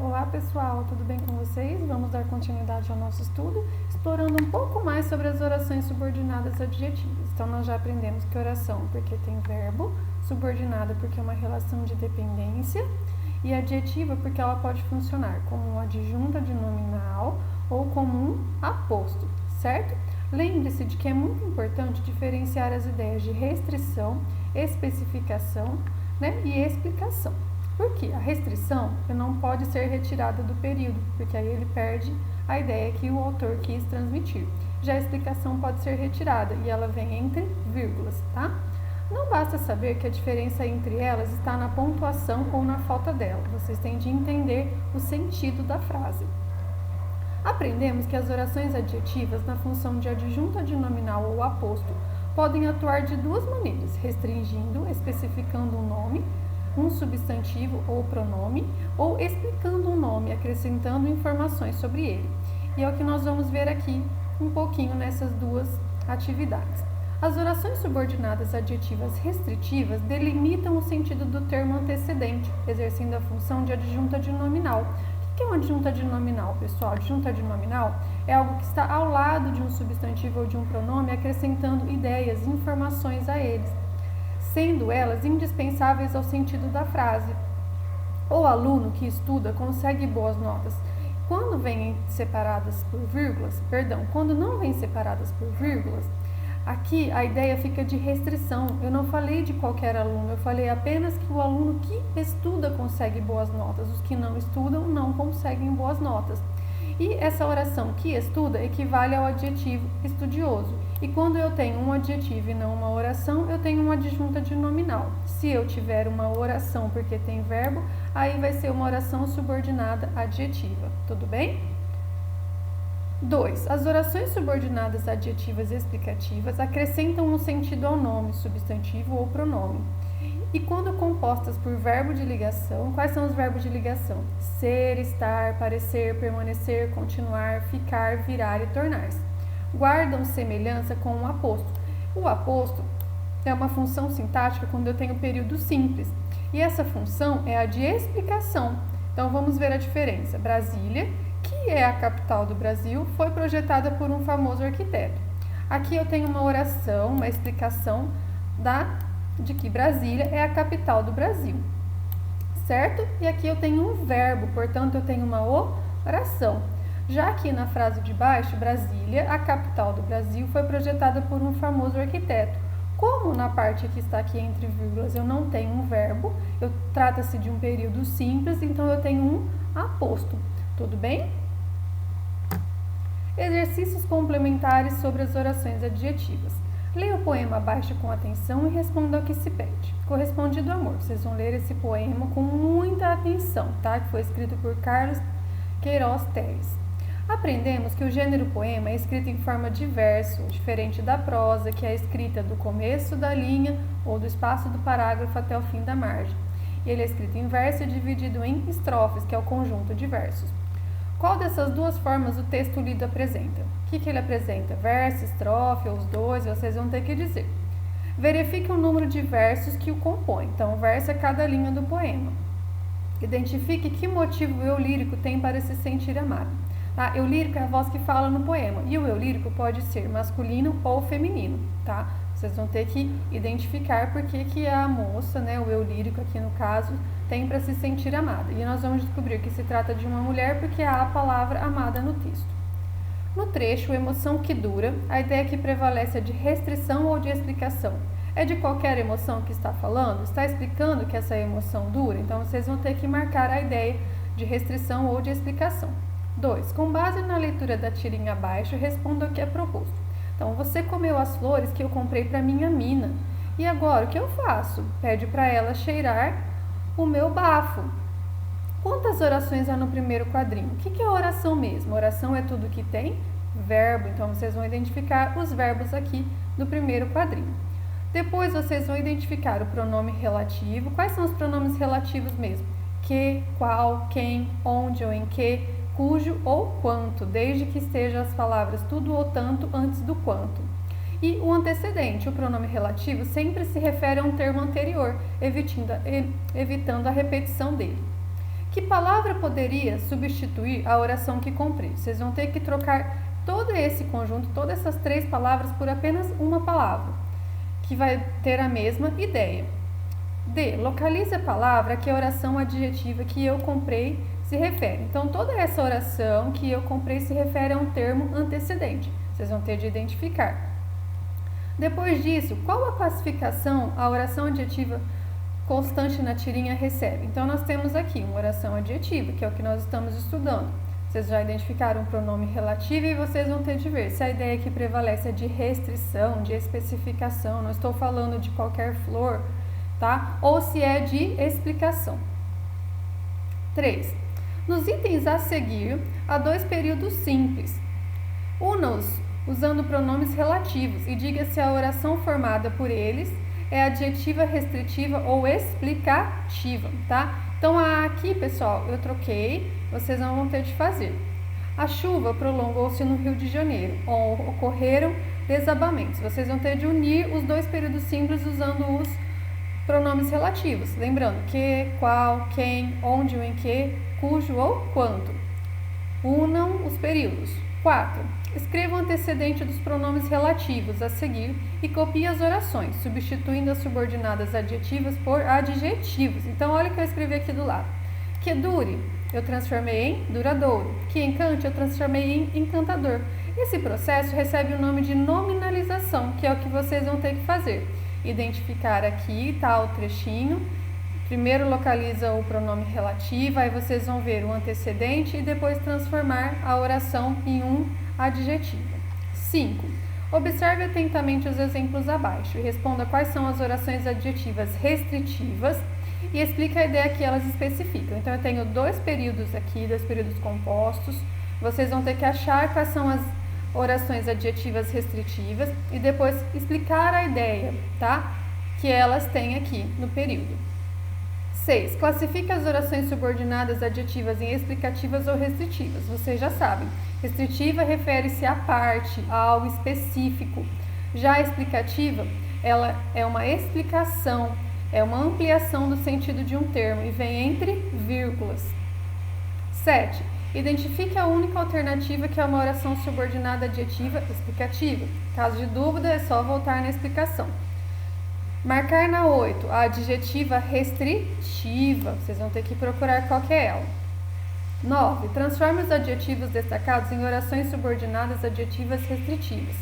Olá pessoal, tudo bem com vocês? Vamos dar continuidade ao nosso estudo, explorando um pouco mais sobre as orações subordinadas adjetivas. Então nós já aprendemos que oração porque tem verbo, subordinada porque é uma relação de dependência e adjetiva porque ela pode funcionar como um adjunto adnominal ou como um aposto, certo? Lembre-se de que é muito importante diferenciar as ideias de restrição, especificação, e explicação. Porque a restrição não pode ser retirada do período, porque aí ele perde a ideia que o autor quis transmitir. Já a explicação pode ser retirada e ela vem entre vírgulas, tá? Não basta saber que a diferença entre elas está na pontuação ou na falta dela. Vocês têm de entender o sentido da frase. Aprendemos que as orações adjetivas na função de adjunto adnominal ou aposto podem atuar de duas maneiras, restringindo, especificando um nome, um substantivo ou pronome, ou explicando um nome, acrescentando informações sobre ele. E é o que nós vamos ver aqui um pouquinho nessas duas atividades. As orações subordinadas adjetivas restritivas delimitam o sentido do termo antecedente, exercendo a função de adjunto adnominal. O que é um adjunto adnominal, pessoal? Adjunto adnominal é algo que está ao lado de um substantivo ou de um pronome, acrescentando ideias, informações a eles, sendo elas indispensáveis ao sentido da frase. O aluno que estuda consegue boas notas quando não vêm separadas por vírgulas, aqui a ideia fica de restrição. Eu não falei de qualquer aluno, eu falei apenas que o aluno que estuda consegue boas notas, os que não estudam não conseguem boas notas. E essa oração que estuda equivale ao adjetivo estudioso. E quando eu tenho um adjetivo e não uma oração, eu tenho um adjunto adnominal. Se eu tiver uma oração porque tem verbo, aí vai ser uma oração subordinada adjetiva. Tudo bem? 2. As orações subordinadas adjetivas explicativas acrescentam um sentido ao nome, substantivo ou pronome. E quando compostas por verbo de ligação, quais são os verbos de ligação? Ser, estar, parecer, permanecer, continuar, ficar, virar e tornar-se. Guardam semelhança com um aposto. O aposto é uma função sintática quando eu tenho período simples. E essa função é a de explicação. Então vamos ver a diferença. Brasília, que é a capital do Brasil, foi projetada por um famoso arquiteto. Aqui eu tenho uma oração, uma explicação de que Brasília é a capital do Brasil, certo? E aqui eu tenho um verbo, portanto eu tenho uma oração. Já aqui na frase de baixo, Brasília, a capital do Brasil, foi projetada por um famoso arquiteto. Como na parte que está aqui entre vírgulas eu não tenho um verbo, trata-se de um período simples, então eu tenho um aposto. Tudo bem? Exercícios complementares sobre as orações adjetivas. Leia o poema abaixo com atenção e responda ao que se pede. Correspondido amor. Vocês vão ler esse poema com muita atenção, tá? Que foi escrito por Carlos Queiroz Teles. Aprendemos que o gênero poema é escrito em forma de verso, diferente da prosa, que é escrita do começo da linha ou do espaço do parágrafo até o fim da margem. E ele é escrito em verso e dividido em estrofes, que é o conjunto de versos. Qual dessas duas formas o texto lido apresenta? O que ele apresenta? Verso, estrofe ou os dois? Vocês vão ter que dizer. Verifique o número de versos que o compõem. Então, o verso é cada linha do poema. Identifique que motivo o eu lírico tem para se sentir amado. Eu lírico é a voz que fala no poema. E o eu lírico pode ser masculino ou feminino, tá? Vocês vão ter que identificar por que a moça, o eu lírico aqui no caso, tem para se sentir amada. E nós vamos descobrir que se trata de uma mulher porque há a palavra amada no texto. No trecho, emoção que dura, a ideia que prevalece é de restrição ou de explicação. É de qualquer emoção que está falando? Está explicando que essa emoção dura? Então, vocês vão ter que marcar a ideia de restrição ou de explicação. 2. Com base na leitura da tirinha abaixo, responda o que é proposto. Então, você comeu as flores que eu comprei para minha mina. E agora, o que eu faço? Pede para ela cheirar o meu bafo. Quantas orações há no primeiro quadrinho? O que é oração mesmo? Oração é tudo que tem verbo. Então, vocês vão identificar os verbos aqui do primeiro quadrinho. Depois, vocês vão identificar o pronome relativo. Quais são os pronomes relativos mesmo? Que, qual, quem, onde ou em que, cujo ou quanto, desde que estejam as palavras tudo ou tanto antes do quanto. E o antecedente, o pronome relativo, sempre se refere a um termo anterior, evitando a repetição dele. Que palavra poderia substituir a oração que comprei? Vocês vão ter que trocar todo esse conjunto, todas essas 3 palavras por apenas uma palavra, que vai ter a mesma ideia. D. Localize a palavra a que a oração adjetiva que eu comprei se refere. Então, toda essa oração que eu comprei se refere a um termo antecedente. Vocês vão ter de identificar. Depois disso, qual a classificação a oração adjetiva constante na tirinha recebe? Então, nós temos aqui uma oração adjetiva, que é o que nós estamos estudando. Vocês já identificaram o pronome relativo e vocês vão ter de ver se a ideia que prevalece é de restrição, de especificação, não estou falando de qualquer flor, tá? Ou se é de explicação. 3. Nos itens a seguir, há 2 períodos simples. Una-os usando pronomes relativos e diga se a oração formada por eles é adjetiva, restritiva ou explicativa, tá? Então, aqui, pessoal, eu troquei, vocês não vão ter de fazer. A chuva prolongou-se no Rio de Janeiro, ocorreram desabamentos. Vocês vão ter de unir os 2 períodos simples usando os pronomes relativos. Lembrando, que, qual, quem, onde ou em que, cujo ou quanto. Unam os períodos. 4. Escreva o antecedente dos pronomes relativos a seguir e copie as orações, substituindo as subordinadas adjetivas por adjetivos. Então, olha o que eu escrevi aqui do lado. Que dure, eu transformei em duradouro. Que encante, eu transformei em encantador. Esse processo recebe o nome de nominalização, que é o que vocês vão ter que fazer. Identificar aqui, tá, o trechinho. Primeiro localiza o pronome relativo, aí vocês vão ver o antecedente e depois transformar a oração em um adjetivo. 5. Observe atentamente os exemplos abaixo e responda quais são as orações adjetivas restritivas e explique a ideia que elas especificam. Então, eu tenho 2 períodos aqui, 2 períodos compostos. Vocês vão ter que achar quais são as orações adjetivas restritivas e depois explicar a ideia, tá? Que elas têm aqui no período. 6. Classifique as orações subordinadas adjetivas em explicativas ou restritivas. Vocês já sabem. Restritiva refere-se à parte, a algo específico. Já a explicativa, ela é uma explicação, é uma ampliação do sentido de um termo e vem entre vírgulas. 7. Identifique a única alternativa que é uma oração subordinada adjetiva explicativa. Caso de dúvida, é só voltar na explicação. Marcar na 8 a adjetiva restritiva. Vocês vão ter que procurar qual que é ela. 9. Transforme os adjetivos destacados em orações subordinadas adjetivas restritivas.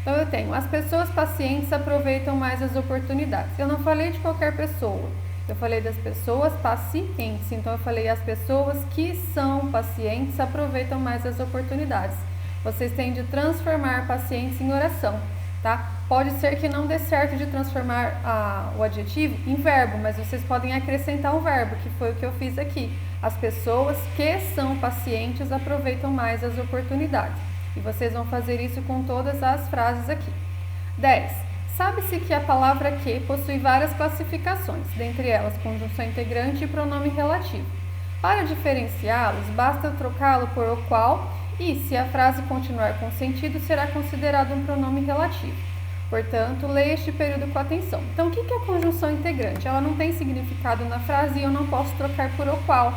Então, eu tenho, as pessoas pacientes aproveitam mais as oportunidades. Eu não falei de qualquer pessoa. Eu falei das pessoas pacientes. Então, eu falei as pessoas que são pacientes aproveitam mais as oportunidades. Vocês têm de transformar pacientes em oração, tá? Pode ser que não dê certo de transformar o adjetivo em verbo, mas vocês podem acrescentar um verbo, que foi o que eu fiz aqui. As pessoas que são pacientes aproveitam mais as oportunidades. E vocês vão fazer isso com todas as frases aqui. 10. Sabe-se que a palavra que possui várias classificações, dentre elas conjunção integrante e pronome relativo. Para diferenciá-los, basta trocá-lo por o qual e, se a frase continuar com sentido, será considerado um pronome relativo. Portanto, leia este período com atenção. Então, o que é a conjunção integrante? Ela não tem significado na frase e eu não posso trocar por o qual.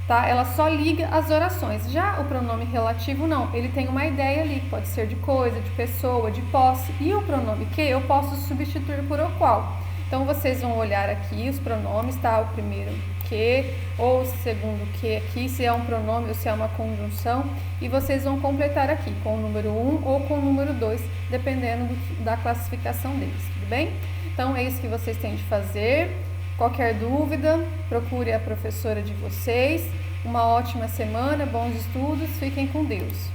Tá? Ela só liga as orações. Já o pronome relativo não, ele tem uma ideia ali, pode ser de coisa, de pessoa, de posse. E o pronome que eu posso substituir por o qual. Então, vocês vão olhar aqui os pronomes, tá? O primeiro que, ou o segundo que aqui, se é um pronome ou se é uma conjunção. E vocês vão completar aqui com o número 1 ou com o número 2, dependendo da classificação deles, tudo bem? Então, é isso que vocês têm de fazer. Qualquer dúvida, procure a professora de vocês. Uma ótima semana, bons estudos, fiquem com Deus.